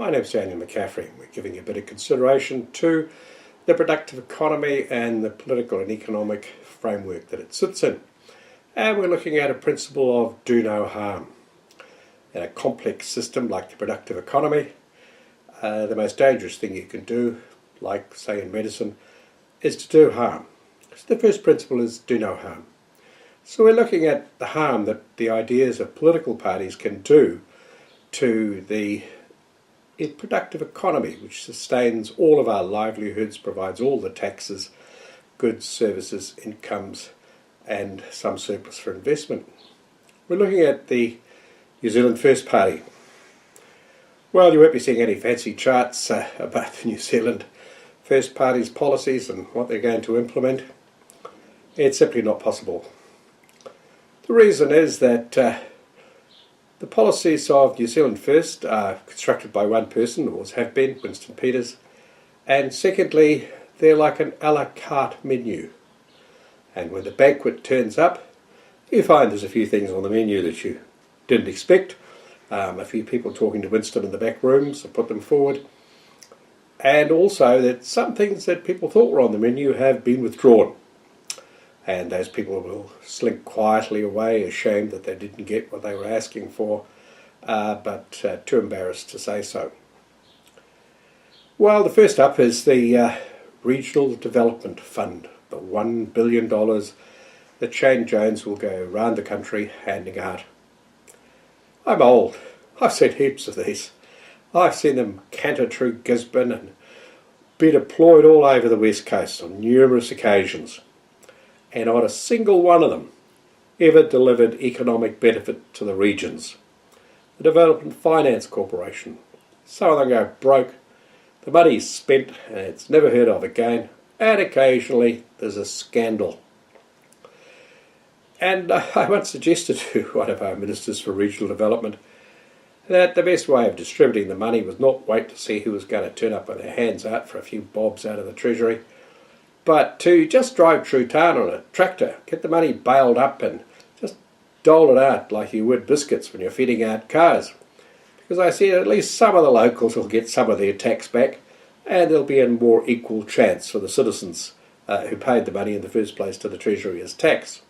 My name's Daniel McCaffrey. We're giving a bit of consideration to the productive economy and the political and economic framework that it sits in. And we're looking at a principle of do no harm. In a complex system like the productive economy, the most dangerous thing you can do, like say in medicine, is to do harm. So the first principle is do no harm. So we're looking at the harm that the ideas of political parties can do to the productive economy, which sustains all of our livelihoods, provides all the taxes, goods, services, incomes, and some surplus for investment. We're looking at the New Zealand First Party. Well, you won't be seeing any fancy charts about the New Zealand First Party's policies and what they're going to implement. It's simply not possible. The reason is that the policies of New Zealand First are constructed by one person, always have been, Winston Peters, and secondly, they're like an a la carte menu. And when the banquet turns up, you find there's a few things on the menu that you didn't expect. A few people talking to Winston in the back rooms to put them forward. And also that some things that people thought were on the menu have been withdrawn. And those people will slink quietly away, ashamed that they didn't get what they were asking for, but too embarrassed to say so. Well, the first up is the Regional Development Fund, the $1 billion that Shane Jones will go around the country handing out. I'm old. I've seen heaps of these. I've seen them canter through Gisborne and be deployed all over the West Coast on numerous occasions. And not a single one of them ever delivered economic benefit to the regions. The Development Finance Corporation, some of them go broke, the money's spent and it's never heard of again, and occasionally there's a scandal. And I once suggested to one of our ministers for regional development that the best way of distributing the money was not wait to see who was going to turn up with their hands out for a few bobs out of the Treasury, but to just drive through town on a tractor, get the money bailed up and just dole it out like you would biscuits when you're feeding out cars. Because I see at least some of the locals will get some of their tax back and there'll be a more equal chance for the citizens who paid the money in the first place to the Treasury as tax.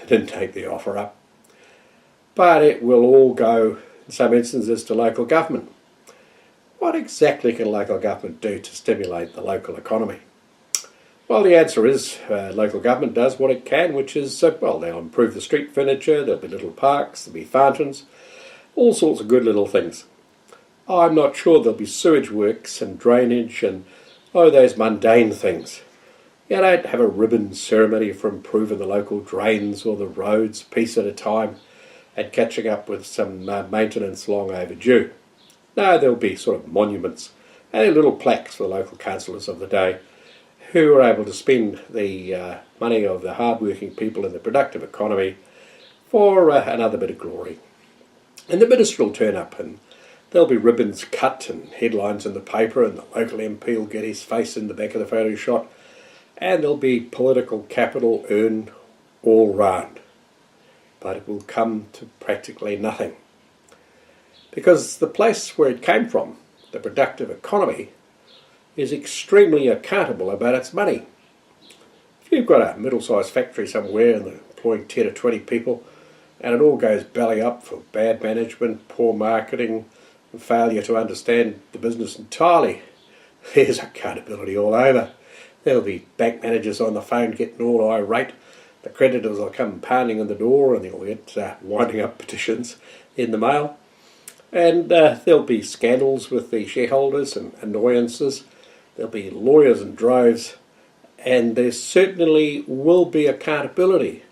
I didn't take the offer up. But it will all go, in some instances, to local government. What exactly can local government do to stimulate the local economy? Well, the answer is local government does what it can, which is, well, they'll improve the street furniture, there'll be little parks, there'll be fountains, all sorts of good little things. I'm not sure there'll be sewage works and drainage and, those mundane things. You don't have a ribbon ceremony for improving the local drains or the roads a piece at a time and catching up with some maintenance long overdue. No, there'll be sort of monuments and little plaques for the local councillors of the day who are able to spend the money of the hard-working people in the productive economy for another bit of glory. And the minister will turn up and there'll be ribbons cut and headlines in the paper and the local MP will get his face in the back of the photo shot and there'll be political capital earned all round. But it will come to practically nothing. Because the place where it came from, the productive economy, is extremely accountable about its money. If you've got a middle-sized factory somewhere and they're employing 10 or 20 people and it all goes belly up for bad management, poor marketing and failure to understand the business entirely, there's accountability all over. There'll be bank managers on the phone getting all irate, the creditors will come pounding on the door and they'll get winding up petitions in the mail, and there'll be scandals with the shareholders and annoyances. There'll be lawyers in droves, and there certainly will be accountability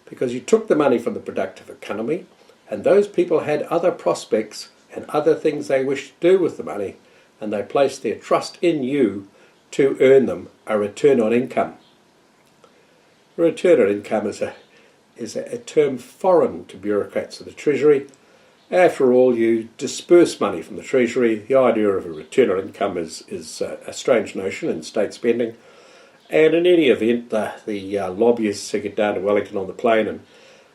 because you took the money from the productive economy and those people had other prospects and other things they wished to do with the money and they placed their trust in you to earn them a return on income. A return on income is a term foreign to bureaucrats of the Treasury. After all, you disperse money from the Treasury. The idea of a return on income is a strange notion in state spending. And in any event, the lobbyists who get down to Wellington on the plane and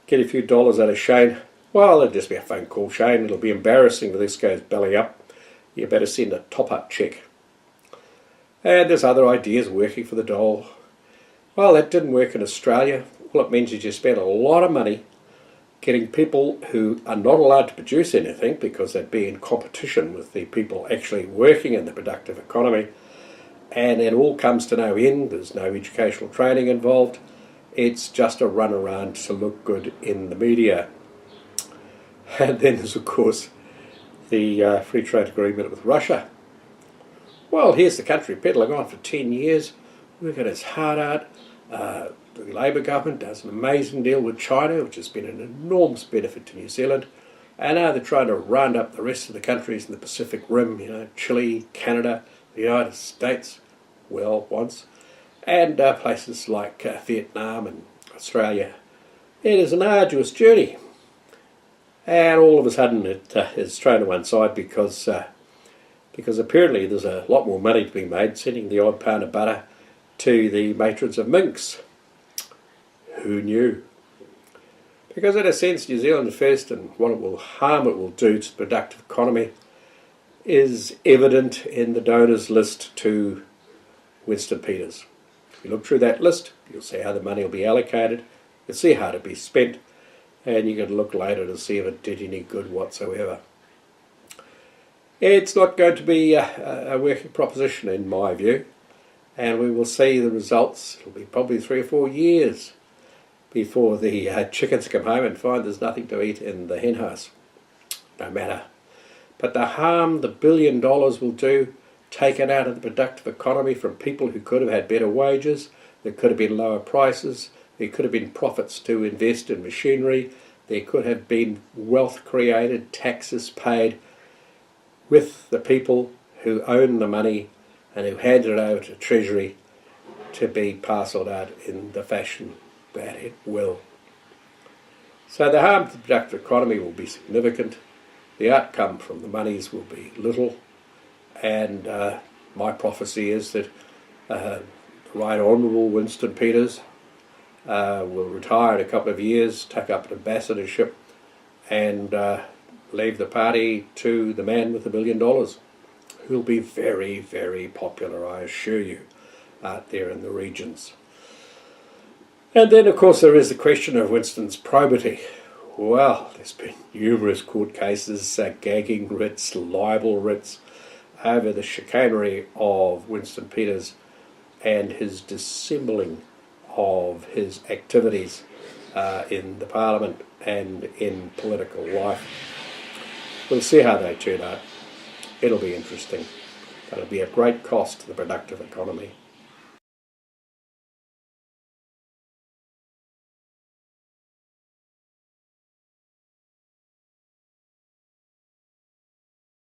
get a few dollars out of Shane, well, it'll just be a phone call, Shane. It'll be embarrassing if this goes belly up. you better send a top-up cheque. And there's other ideas working for the dole. Well, that didn't work in Australia. All it means is you spend a lot of money getting people who are not allowed to produce anything because they'd be in competition with the people actually working in the productive economy, and it all comes to no end. There's no educational training involved. It's just a run around to look good in the media. And then there's, of course, the free trade agreement with Russia. Well, here's the country peddling on for 10 years, working its heart out. The Labour government does an amazing deal with China, which has been an enormous benefit to New Zealand. And now they're trying to round up the rest of the countries in the Pacific Rim, Chile, Canada, the United States, well, once, and places like Vietnam and Australia. It is an arduous journey. And all of a sudden it is thrown to one side because apparently there's a lot more money to be made sending the odd pound of butter to the matrons of minks. Who knew? Because in a sense, New Zealand First and what harm it will do to the productive economy is evident in the donors list to Winston Peters. If you look through that list, you'll see how the money will be allocated, you'll see how to be spent, and you can look later to see if it did any good whatsoever. It's not going to be a working proposition in my view, and we will see the results. It'll be probably 3 or 4 years before the chickens come home and find there's nothing to eat in the hen house. No matter. But the harm the $1 billion will do, taken out of the productive economy from people who could have had better wages, there could have been lower prices, there could have been profits to invest in machinery, there could have been wealth created, taxes paid, with the people who own the money and who handed it over to Treasury to be parcelled out in the fashion that it will. So the harm to the productive economy will be significant, the outcome from the monies will be little, and my prophecy is that the Right Honourable Winston Peters will retire in a couple of years, take up an ambassadorship, and leave the party to the man with $1 billion, who'll be very, very popular, I assure you, out there in the regions. And then, of course, there is the question of Winston's probity. Well, there's been numerous court cases, gagging writs, libel writs, over the chicanery of Winston Peters and his dissembling of his activities in the Parliament and in political life. We'll see how they turn out. It'll be interesting. That'll be a great cost to the productive economy.